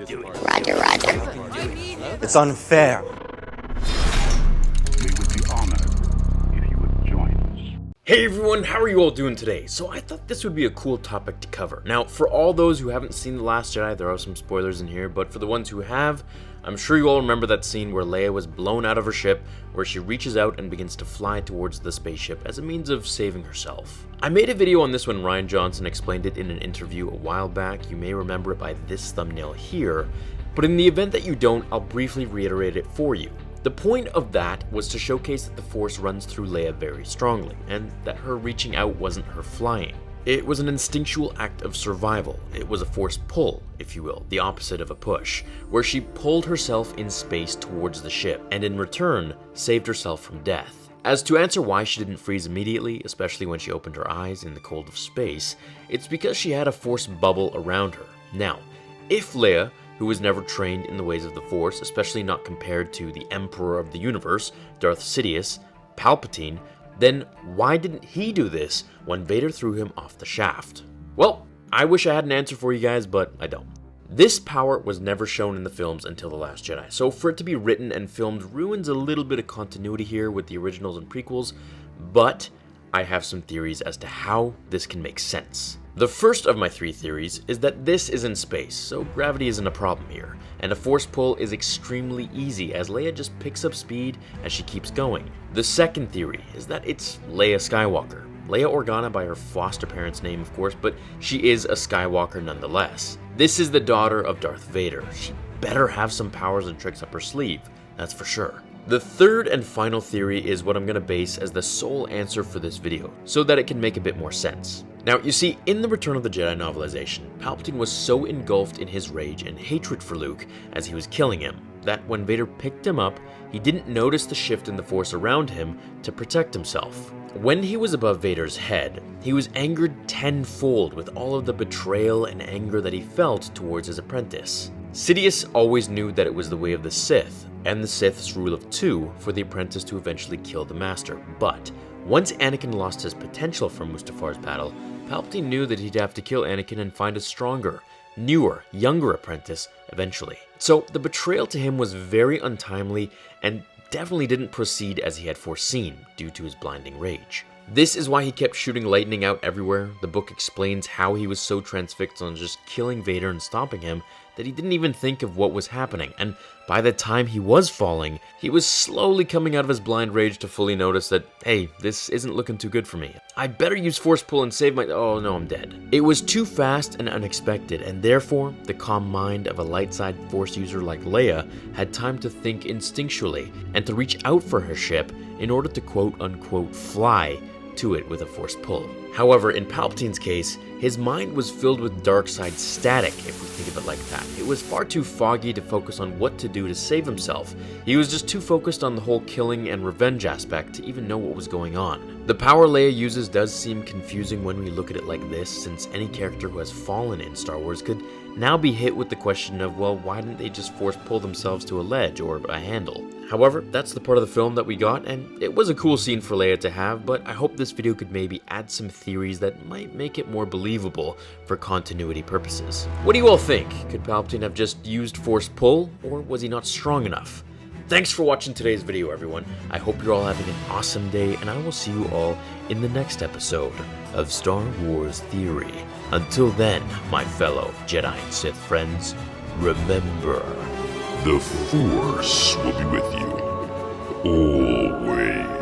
do it. Roger, roger. It's unfair. We would be honored if you would join us. Hey everyone, how are you all doing today? So I thought this would be a cool topic to cover. Now, for all those who haven't seen The Last Jedi, there are some spoilers in here, but for the ones who have, I'm sure you all remember that scene where Leia was blown out of her ship, where she reaches out and begins to fly towards the spaceship as a means of saving herself. I made a video on this when Rian Johnson explained it in an interview a while back. You may remember it by this thumbnail here, but in the event that you don't, I'll briefly reiterate it for you. The point of that was to showcase that the Force runs through Leia very strongly, and that her reaching out wasn't her flying. It was an instinctual act of survival. It was a Force pull, if you will, the opposite of a push, where she pulled herself in space towards the ship, and in return, saved herself from death. As to answer why she didn't freeze immediately, especially when she opened her eyes in the cold of space, it's because she had a Force bubble around her. Now, if Leia, who was never trained in the ways of the Force, especially not compared to the Emperor of the Universe, Darth Sidious, Palpatine, then why didn't he do this when Vader threw him off the shaft? Well, I wish I had an answer for you guys, but I don't. This power was never shown in the films until The Last Jedi, so for it to be written and filmed ruins a little bit of continuity here with the originals and prequels, but I have some theories as to how this can make sense. The first of my three theories is that this is in space, so gravity isn't a problem here, and a Force pull is extremely easy as Leia just picks up speed as she keeps going. The second theory is that it's Leia Skywalker. Leia Organa by her foster parents' name, of course, but she is a Skywalker nonetheless. This is the daughter of Darth Vader. She better have some powers and tricks up her sleeve, that's for sure. The third and final theory is what I'm going to base as the sole answer for this video, so that it can make a bit more sense. Now, you see, in the Return of the Jedi novelization, Palpatine was so engulfed in his rage and hatred for Luke as he was killing him, that when Vader picked him up, he didn't notice the shift in the Force around him to protect himself. When he was above Vader's head, he was angered tenfold with all of the betrayal and anger that he felt towards his apprentice. Sidious always knew that it was the way of the Sith, and the Sith's rule of two for the apprentice to eventually kill the master, but once Anakin lost his potential from Mustafar's battle, Palpatine knew that he'd have to kill Anakin and find a stronger, newer, younger apprentice eventually. So the betrayal to him was very untimely and definitely didn't proceed as he had foreseen due to his blinding rage. This is why he kept shooting lightning out everywhere. The book explains how he was so transfixed on just killing Vader and stopping him that he didn't even think of what was happening, and by the time he was falling, he was slowly coming out of his blind rage to fully notice that, hey, this isn't looking too good for me. I better use Force pull and save my— oh no, I'm dead. It was too fast and unexpected, and therefore, the calm mind of a light side Force user like Leia had time to think instinctually and to reach out for her ship in order to quote-unquote fly to it with a Force pull. However, in Palpatine's case, his mind was filled with dark side static, if we think of it like that. It was far too foggy to focus on what to do to save himself. He was just too focused on the whole killing and revenge aspect to even know what was going on. The power Leia uses does seem confusing when we look at it like this, since any character who has fallen in Star Wars could now be hit with the question of, well, why didn't they just Force pull themselves to a ledge or a handle? However, that's the part of the film that we got, and it was a cool scene for Leia to have, but I hope this video could maybe add some theories that might make it more believable for continuity purposes. What do you all think? Could Palpatine have just used Force pull, or was he not strong enough? Thanks for watching today's video, everyone. I hope you're all having an awesome day, and I will see you all in the next episode of Star Wars Theory. Until then, my fellow Jedi and Sith friends, remember, the Force will be with you always.